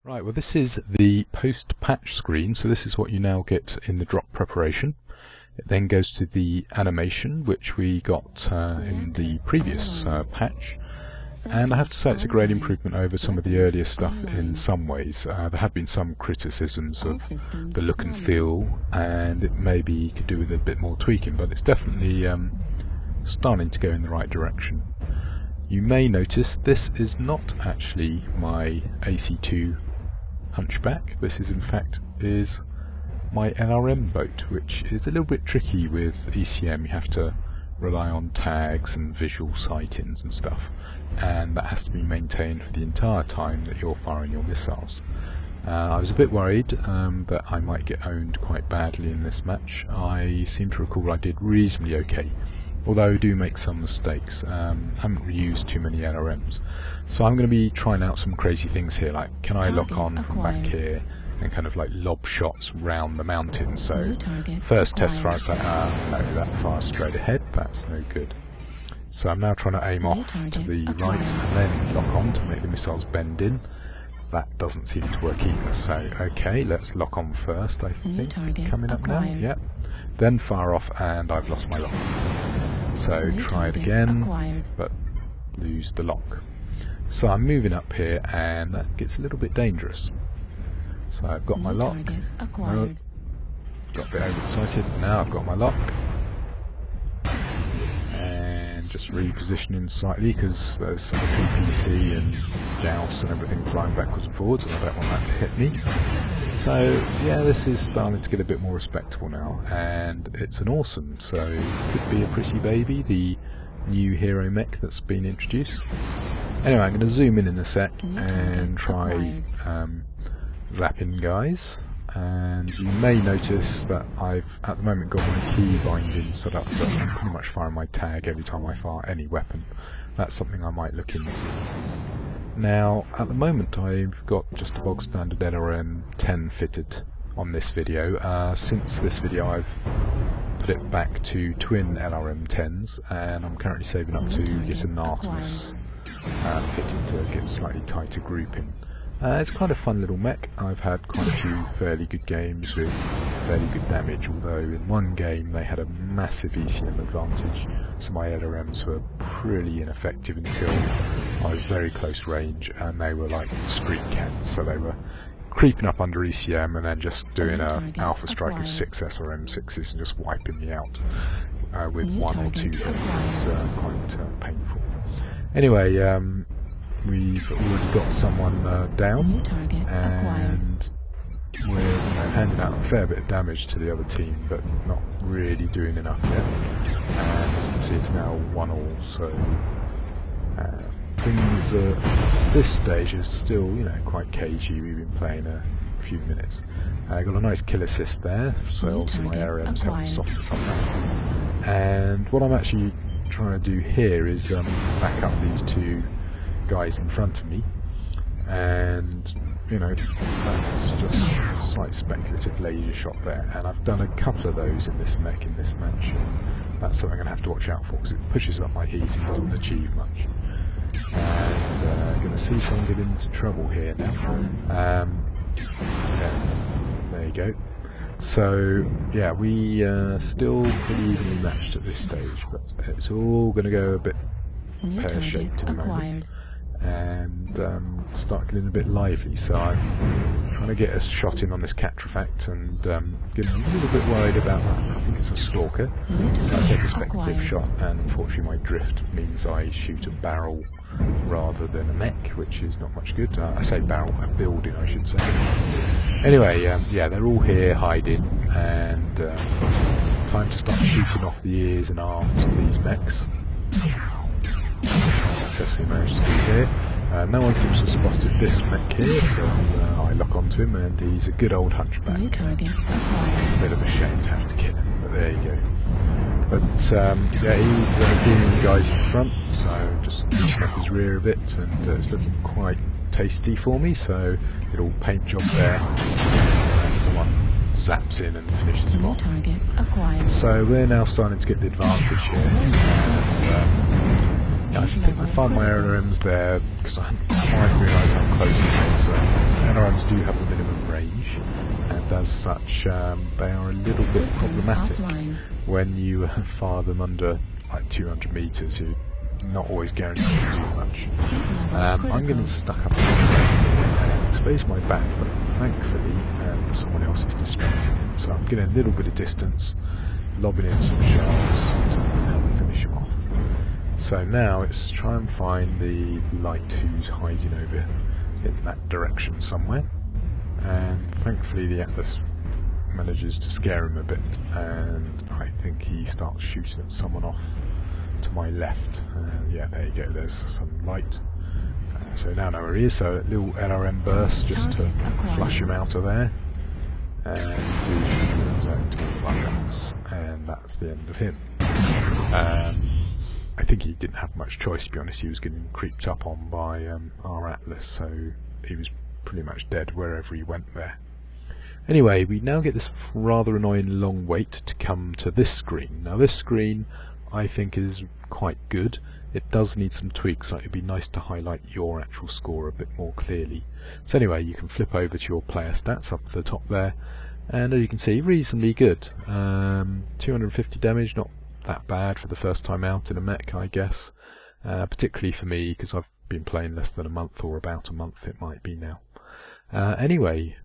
Right, well this is the post-patch screen, so this is what you now get in the drop preparation. It then goes to the animation, which we got in the previous patch. And I have to say it's a great improvement over some of the earlier stuff in some ways. There have been some criticisms of the look and feel, and it maybe could do with a bit more tweaking, but it's definitely starting to go in the right direction. You may notice this is not actually my AC2 Hunchback. This is in fact my LRM boat, which is a little bit tricky with ECM. You have to rely on tags and visual sightings and stuff, and that has to be maintained for the entire time that you're firing your missiles. I was a bit worried that I might get owned quite badly in this match. I seem to recall I did reasonably okay, although I do make some mistakes. Haven't reused too many LRMs, so I'm going to be trying out some crazy things here, like can I lock on from back here and kind of like lob shots round the mountain. So first test fire, it's like, no, that fire straight ahead, that's no good. So I'm now trying to aim off to the right and then lock on to make the missiles bend in. That doesn't seem to work either, so okay, let's lock on first, I think. Coming up now, yep. Then fire off, and I've lost my lock. So try it again, but lose the lock. So I'm moving up here, and that gets a little bit dangerous. So I've got my lock. No, got a bit overexcited. Now I've got my lock. And just repositioning slightly because there's some PPC and douse and everything flying backwards and forwards, and I don't want that to hit me. So yeah, this is starting to get a bit more respectable now, and it's an awesome, so it could be a pretty baby, the new hero mech that's been introduced. Anyway, I'm going to zoom in a sec and try zapping guys, and you may notice that I've at the moment got my key binding set up that I'm pretty much firing my tag every time I fire any weapon. That's something I might look into. Now, at the moment I've got just a bog standard LRM 10 fitted on this video. Since this video I've put it back to twin LRM 10s, and I'm currently saving up to get an Artemis fitted to get slightly tighter grouping. It's quite a fun little mech. I've had quite a few fairly good games with fairly good damage, although in one game they had a massive ECM advantage, so my LRMs were pretty ineffective until I was very close range, and they were like street cats, so they were creeping up under ECM and then just doing an alpha strike of 6 SRM6s and just wiping me out with 1 or 2 hits. It was quite painful. Anyway, we've already got someone down, and we're handing out a fair bit of damage to the other team, but not really doing enough yet. And as you can see, it's now 1-1, so things at this stage is still, quite cagey. We've been playing a few minutes. I got a nice kill assist there, so also my LRMs help soften some of that. And what I'm actually trying to do here is back up these two guys in front of me, and that's just a slight speculative laser shot there, and I've done a couple of those in this mech in this match, and that's something I'm going to have to watch out for because it pushes up my heat and doesn't achieve much. And going to see someone get into trouble here now. Yeah, there you go. So yeah, we still pretty evenly matched at this stage, but it's all going to go a bit pear-shaped in a moment, and start getting a bit lively. So I'm trying to get a shot in on this Catapracht, and getting a little bit worried about that. I think it's a stalker, so I take a speculative shot, and unfortunately my drift means I shoot a barrel rather than a mech, which is not much good. I say barrel, a building I should say. Anyway, yeah, they're all here hiding, and time to start shooting off the ears and arms of these mechs. Successfully managed to do here. No one seems to have spotted this mech here, so I lock onto him, and he's a good old Hunchback. It's a bit of a shame to have to kill him, but there you go. But yeah, he's doing the guys in front, so just pushing up his rear a bit, and it's looking quite tasty for me, so little paint job there. Someone zaps in and finishes him off. So we're now starting to get the advantage here. And, Yeah, I think I found my LRMs there because I hadn't quite realised how close it is. LRMs do have a minimum range, and as such they are a little bit problematic when you fire them under like 200 metres. You're not always guaranteed to do much. I'm getting stuck up and expose my back, but thankfully someone else is distracting him, so I'm getting a little bit of distance, lobbing in some shells and finish him off. So now it's try and find the light who's hiding over in that direction somewhere, and thankfully the Atlas manages to scare him a bit, and I think he starts shooting at someone off to my left. Yeah, there you go, there's some light. So now know where he is, so a little LRM burst just to flush him out of there, and he runs out into the buckets, and that's the end of him. I think he didn't have much choice, to be honest. He was getting creeped up on by our Atlas, so he was pretty much dead wherever he went there. Anyway, we now get this rather annoying long wait to come to this screen. Now this screen I think is quite good. It does need some tweaks, like it'd be nice to highlight your actual score a bit more clearly. So anyway, you can flip over to your player stats up at the top there, and as you can see, reasonably good. 250 damage, not that bad for the first time out in a mech, I guess. Particularly for me, because I've been playing less than a month, or about a month it might be now. Anyway,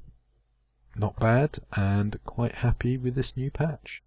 not bad, and quite happy with this new patch.